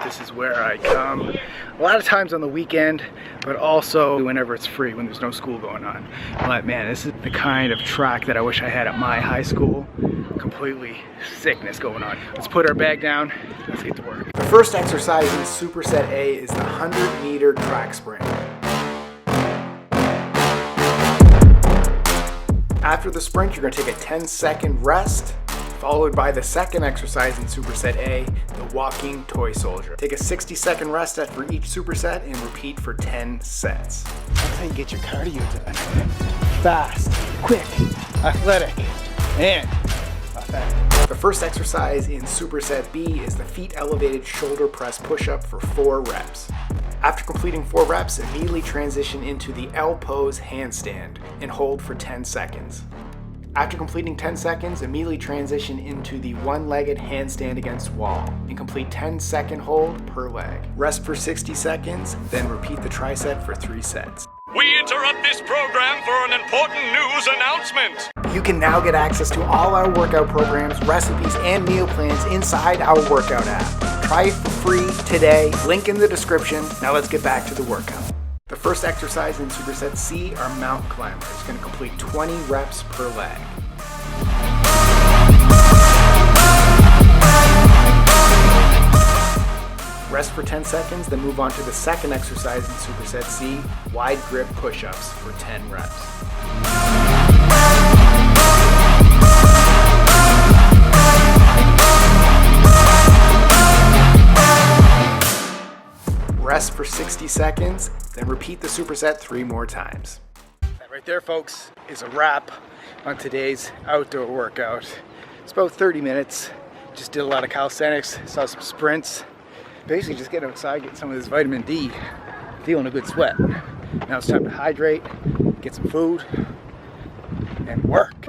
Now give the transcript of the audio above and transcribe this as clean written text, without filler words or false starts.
This is where I come a lot of times on the weekend, but also whenever it's free, when there's no school going on. But man, this is the kind of track that I wish I had at my high school. Completely sickness going on. Let's put our bag down. Let's get to work. The first exercise in superset A is the 100-meter track sprint. After the sprint, you're going to take a 10-second rest, followed by the second exercise in superset A, the walking toy soldier. Take a 60-second rest after each superset and repeat for 10 sets. That's how you get your cardio done. Fast, quick, athletic, and effective. The first exercise in superset B is the feet elevated shoulder press push-up for 4 reps. After completing 4 reps, immediately transition into the Pose Handstand and hold for 10 seconds. After completing 10 seconds, immediately transition into the one-legged handstand against wall and complete 10-second hold per leg. Rest for 60 seconds, then repeat the tricep for 3 sets. We interrupt this program for an important news announcement. You can now get access to all our workout programs, recipes, and meal plans inside our workout app. Try it for free today, link in the description. Now let's get back to the workout. The first exercise in superset C are mount climbers. It's going to complete 20 reps per leg. Rest for 10 seconds, then move on to the second exercise in superset C, wide grip push-ups for 10 reps. Rest for 60 seconds, then repeat the superset 3 more times. That right there, folks, is a wrap on today's outdoor workout. It's about 30 minutes. Just did a lot of calisthenics, saw some sprints. Basically just getting outside, getting some of this vitamin D, feeling a good sweat. Now it's time to hydrate, get some food, and work.